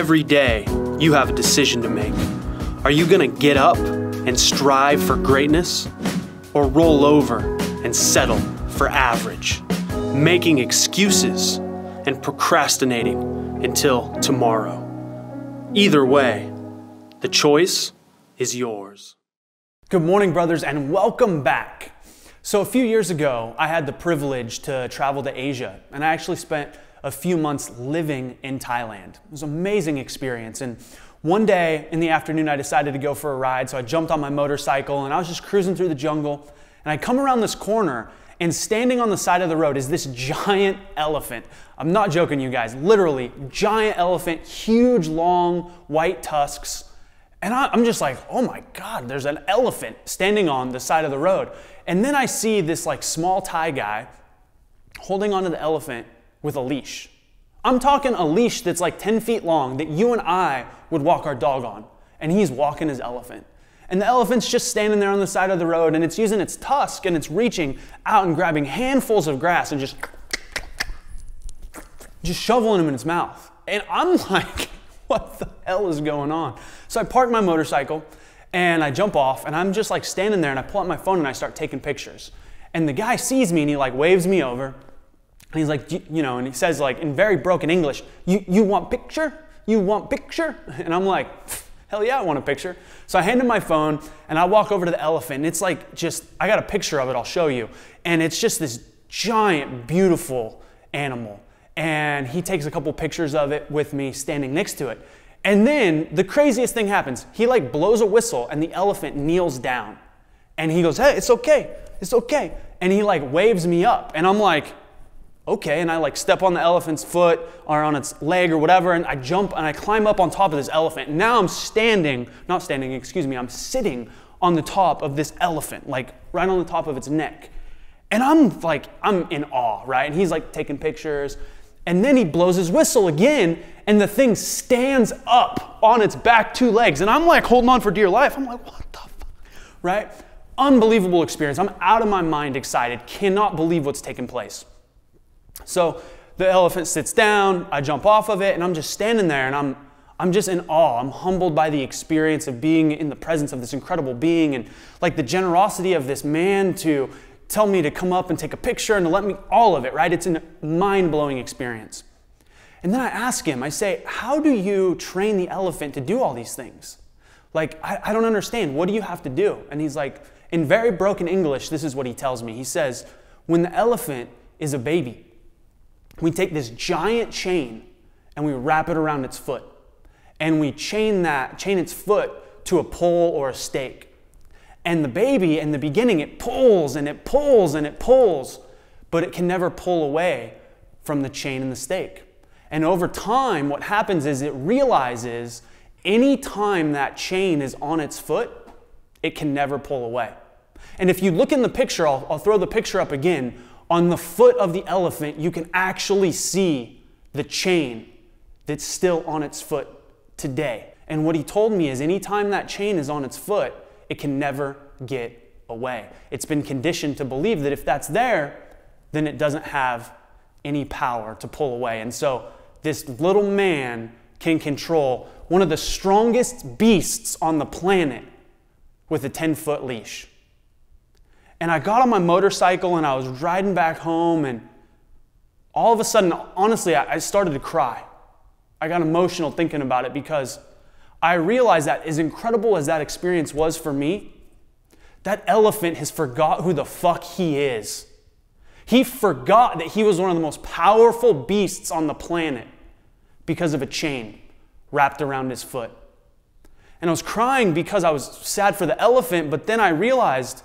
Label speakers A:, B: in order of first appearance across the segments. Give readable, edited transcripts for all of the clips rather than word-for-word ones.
A: Every day, you have a decision to make. Are you gonna get up and strive for greatness, or roll over and settle for average, making excuses and procrastinating until tomorrow? Either way, the choice is yours.
B: Good morning, brothers, and welcome back. So a few years ago, I had the privilege to travel to Asia, and I actually spent a few months living in Thailand. It was an amazing experience, and one day in the afternoon, I decided to go for a ride, so I jumped on my motorcycle, and I was just cruising through the jungle, and I come around this corner, and standing on the side of the road is this giant elephant. I'm not joking, you guys, literally, giant elephant, huge, long, white tusks, and I'm just like, oh my God, there's an elephant standing on the side of the road. And then I see this like small Thai guy holding onto the elephant with a leash. I'm talking a leash that's like 10 feet long that you and I would walk our dog on. And he's walking his elephant. And the elephant's just standing there on the side of the road, and it's using its tusk and it's reaching out and grabbing handfuls of grass and just shoveling them in its mouth. And I'm like, what the hell is going on? So I park my motorcycle and I jump off, and I'm just like standing there, and I pull out my phone and I start taking pictures. And the guy sees me and he like waves me over. And he's like, you know, and he says like in very broken English, you want picture? You want picture? And I'm like, hell yeah, I want a picture. So I hand him my phone and I walk over to the elephant, and it's like I got a picture of it, I'll show you. And it's just this giant, beautiful animal. And he takes a couple pictures of it with me standing next to it. And then the craziest thing happens. He like blows a whistle and the elephant kneels down. And he goes, hey, it's okay, it's okay. And he like waves me up, and I'm like, okay, and I like step on the elephant's foot or on its leg or whatever, and I jump and I climb up on top of this elephant. And now I'm sitting on the top of this elephant, like right on the top of its neck. And I'm in awe, right? And he's like taking pictures, and then he blows his whistle again, and the thing stands up on its back two legs. And I'm like holding on for dear life. I'm like, what the fuck, right? Unbelievable experience. I'm out of my mind excited, cannot believe what's taking place. So the elephant sits down, I jump off of it, and I'm just standing there, and I'm just in awe. I'm humbled by the experience of being in the presence of this incredible being, and like the generosity of this man to tell me to come up and take a picture and to let me, all of it, right? It's a mind-blowing experience. And then I ask him, I say, how do you train the elephant to do all these things? Like, I don't understand. What do you have to do? And he's like, in very broken English, this is what he tells me. He says, when the elephant is a baby, we take this giant chain and we wrap it around its foot. And we chain its foot to a pole or a stake. And the baby, in the beginning, it pulls and it pulls and it pulls, but it can never pull away from the chain and the stake. And over time, what happens is it realizes any time that chain is on its foot, it can never pull away. And if you look in the picture, I'll throw the picture up again. On the foot of the elephant, you can actually see the chain that's still on its foot today. And what he told me is anytime that chain is on its foot, it can never get away. It's been conditioned to believe that if that's there, then it doesn't have any power to pull away. And so this little man can control one of the strongest beasts on the planet with a 10-foot leash. And I got on my motorcycle and I was riding back home, and all of a sudden, honestly, I started to cry. I got emotional thinking about it because I realized that as incredible as that experience was for me, that elephant has forgot who the fuck he is. He forgot that he was one of the most powerful beasts on the planet because of a chain wrapped around his foot. And I was crying because I was sad for the elephant, but then I realized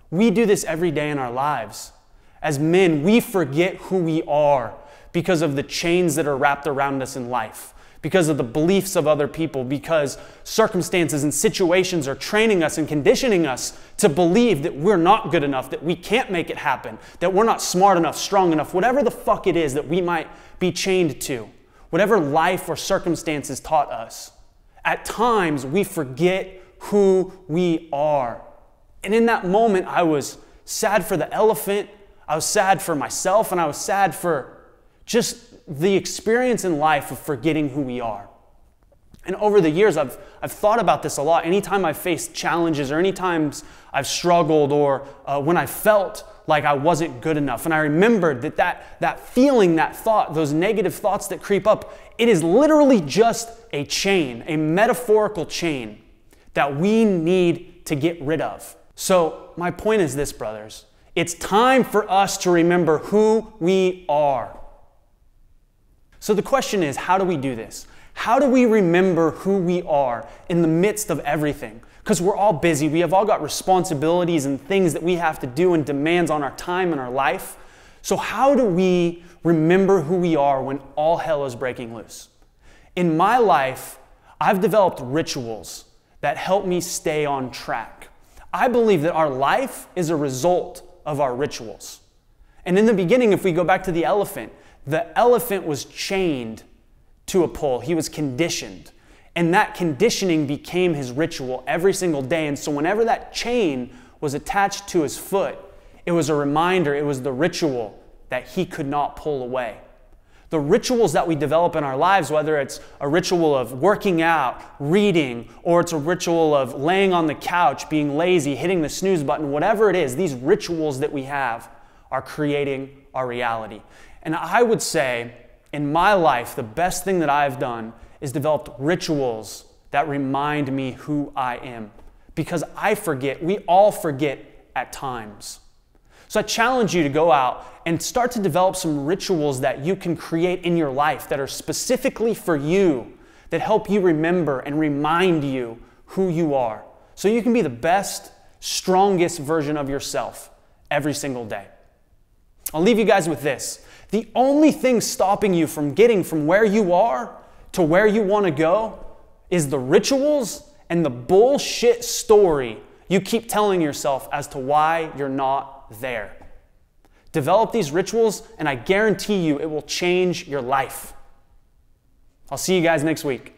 B: we do this every day in our lives. As men, we forget who we are because of the chains that are wrapped around us in life, because of the beliefs of other people, because circumstances and situations are training us and conditioning us to believe that we're not good enough, that we can't make it happen, that we're not smart enough, strong enough, whatever the fuck it is that we might be chained to, whatever life or circumstances taught us. At times, we forget who we are. And in that moment, I was sad for the elephant, I was sad for myself, and I was sad for just the experience in life of forgetting who we are. And over the years, I've thought about this a lot. Anytime I've faced challenges or any times I've struggled or when I felt like I wasn't good enough. And I remembered that feeling, that thought, those negative thoughts that creep up, it is literally just a chain, a metaphorical chain that we need to get rid of. So my point is this, brothers. It's time for us to remember who we are. So the question is, how do we do this? How do we remember who we are in the midst of everything? Because we're all busy. We have all got responsibilities and things that we have to do and demands on our time and our life. So how do we remember who we are when all hell is breaking loose? In my life, I've developed rituals that help me stay on track. I believe that our life is a result of our rituals. And in the beginning, if we go back to the elephant was chained to a pole. He was conditioned. And that conditioning became his ritual every single day. And so whenever that chain was attached to his foot, it was a reminder, it was the ritual that he could not pull away. The rituals that we develop in our lives, whether it's a ritual of working out, reading, or it's a ritual of laying on the couch, being lazy, hitting the snooze button, whatever it is, these rituals that we have are creating our reality. And I would say, in my life, the best thing that I've done is developed rituals that remind me who I am. Because I forget, we all forget at times. So I challenge you to go out and start to develop some rituals that you can create in your life that are specifically for you, that help you remember and remind you who you are. So you can be the best, strongest version of yourself every single day. I'll leave you guys with this. The only thing stopping you from getting from where you are to where you want to go is the rituals and the bullshit story you keep telling yourself as to why you're not there. Develop these rituals, and I guarantee you it will change your life. I'll see you guys next week.